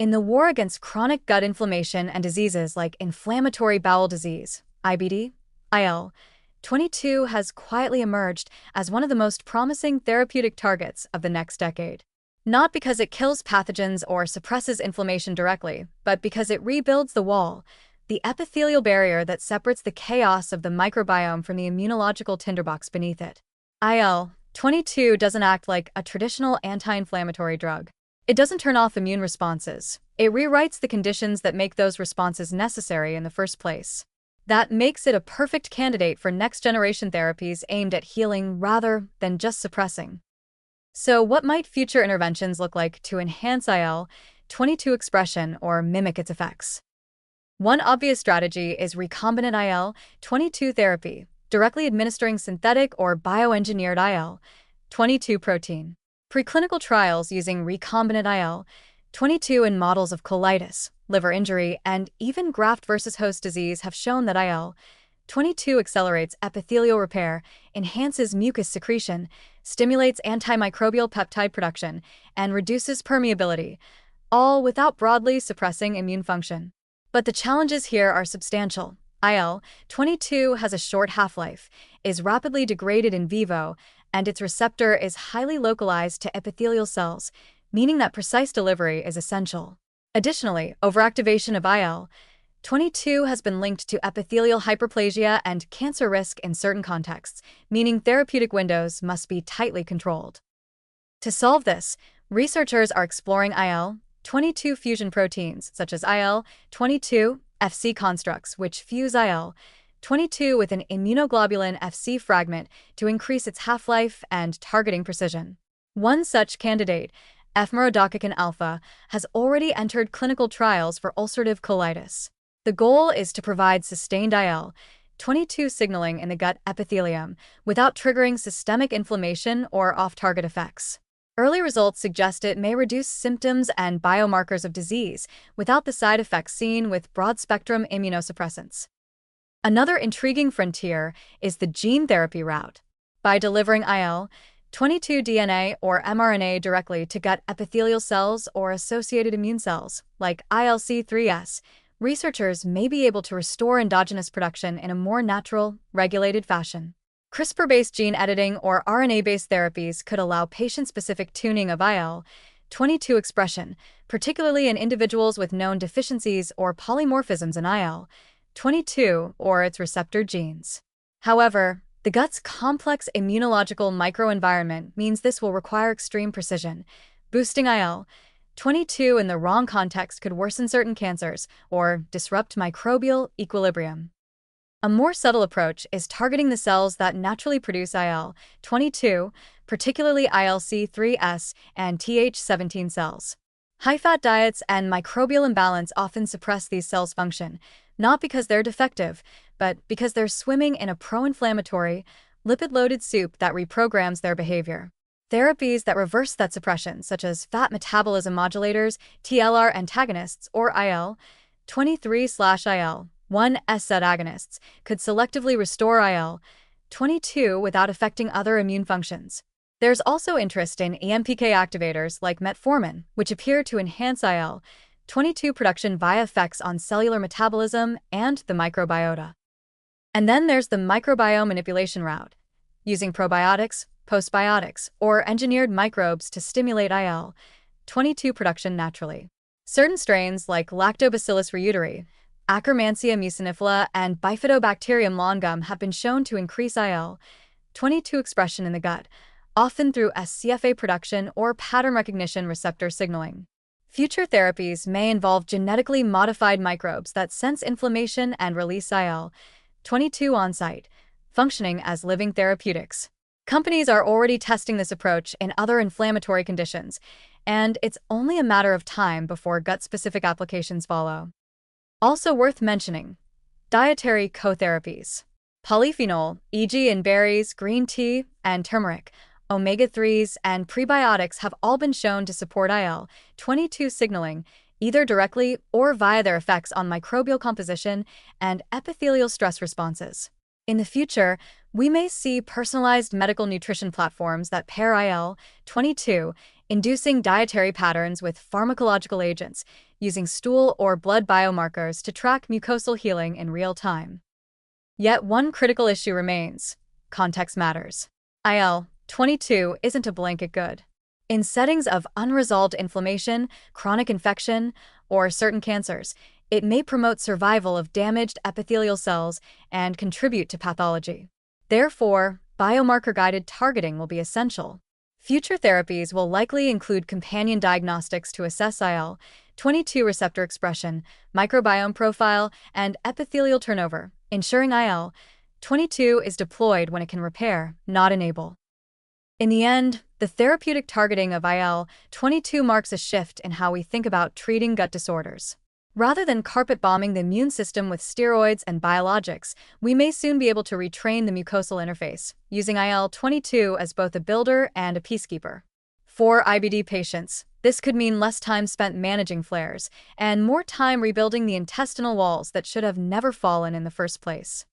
In the war against chronic gut inflammation and diseases like inflammatory bowel disease, IBD, IL-22 has quietly emerged as one of the most promising therapeutic targets of the next decade. Not because it kills pathogens or suppresses inflammation directly, but because it rebuilds the wall, the epithelial barrier that separates the chaos of the microbiome from the immunological tinderbox beneath it. IL-22 doesn't act like a traditional anti-inflammatory drug. It doesn't turn off immune responses. It rewrites the conditions that make those responses necessary in the first place. That makes it a perfect candidate for next-generation therapies aimed at healing rather than just suppressing. So, what might future interventions look like to enhance IL-22 expression or mimic its effects? One obvious strategy is recombinant IL-22 therapy, directly administering synthetic or bioengineered IL-22 protein. Preclinical trials using recombinant IL-22 in models of colitis, liver injury, and even graft-versus-host disease have shown that IL-22 accelerates epithelial repair, enhances mucus secretion, stimulates antimicrobial peptide production, and reduces permeability, all without broadly suppressing immune function. But the challenges here are substantial. IL-22 has a short half-life, is rapidly degraded in vivo, and its receptor is highly localized to epithelial cells, meaning that precise delivery is essential. Additionally, overactivation of IL-22 has been linked to epithelial hyperplasia and cancer risk in certain contexts, meaning therapeutic windows must be tightly controlled. To solve this, researchers are exploring IL-22 fusion proteins, such as IL-22 Fc constructs, which fuse IL-22 with an immunoglobulin Fc fragment to increase its half-life and targeting precision. One such candidate, efmerodocicin alpha, has already entered clinical trials for ulcerative colitis. The goal is to provide sustained IL-22 signaling in the gut epithelium without triggering systemic inflammation or off-target effects. Early results suggest it may reduce symptoms and biomarkers of disease without the side effects seen with broad-spectrum immunosuppressants. Another intriguing frontier is the gene therapy route. By delivering IL-22 DNA or mRNA directly to gut epithelial cells or associated immune cells, like ILC3S, researchers may be able to restore endogenous production in a more natural, regulated fashion. CRISPR-based gene editing or RNA-based therapies could allow patient-specific tuning of IL-22 expression, particularly in individuals with known deficiencies or polymorphisms in IL-22 or its receptor genes. However, the gut's complex immunological microenvironment means this will require extreme precision. Boosting IL-22 in the wrong context could worsen certain cancers or disrupt microbial equilibrium. A more subtle approach is targeting the cells that naturally produce IL-22, particularly ILC3S and Th17 cells. High-fat diets and microbial imbalance often suppress these cells' function, not because they're defective, but because they're swimming in a pro-inflammatory, lipid-loaded soup that reprograms their behavior. Therapies that reverse that suppression, such as fat metabolism modulators, TLR antagonists, or IL-23/IL-1 agonists, could selectively restore IL-22 without affecting other immune functions. There's also interest in AMPK activators like metformin, which appear to enhance IL-22 production via effects on cellular metabolism and the microbiota. And then there's the microbiome manipulation route, using probiotics, postbiotics, or engineered microbes to stimulate IL-22 production naturally. Certain strains like Lactobacillus reuteri, Akkermansia mucinifera, and Bifidobacterium longum have been shown to increase IL-22 expression in the gut, often through SCFA production or pattern recognition receptor signaling. Future therapies may involve genetically modified microbes that sense inflammation and release IL-22 on-site, functioning as living therapeutics. Companies are already testing this approach in other inflammatory conditions, and it's only a matter of time before gut-specific applications follow. Also worth mentioning, dietary co-therapies. Polyphenol, e.g. in berries, green tea, and turmeric, omega-3s, and prebiotics have all been shown to support IL-22 signaling, either directly or via their effects on microbial composition and epithelial stress responses. In the future, we may see personalized medical nutrition platforms that pair IL-22 inducing dietary patterns with pharmacological agents, using stool or blood biomarkers to track mucosal healing in real time. Yet one critical issue remains. Context matters. IL-22 isn't a blanket good. In settings of unresolved inflammation, chronic infection, or certain cancers, it may promote survival of damaged epithelial cells and contribute to pathology. Therefore, biomarker-guided targeting will be essential. Future therapies will likely include companion diagnostics to assess IL-22 receptor expression, microbiome profile, and epithelial turnover, ensuring IL-22 is deployed when it can repair, not enable. In the end, the therapeutic targeting of IL-22 marks a shift in how we think about treating gut disorders. Rather than carpet bombing the immune system with steroids and biologics, we may soon be able to retrain the mucosal interface, using IL-22 as both a builder and a peacekeeper. For IBD patients, this could mean less time spent managing flares and more time rebuilding the intestinal walls that should have never fallen in the first place.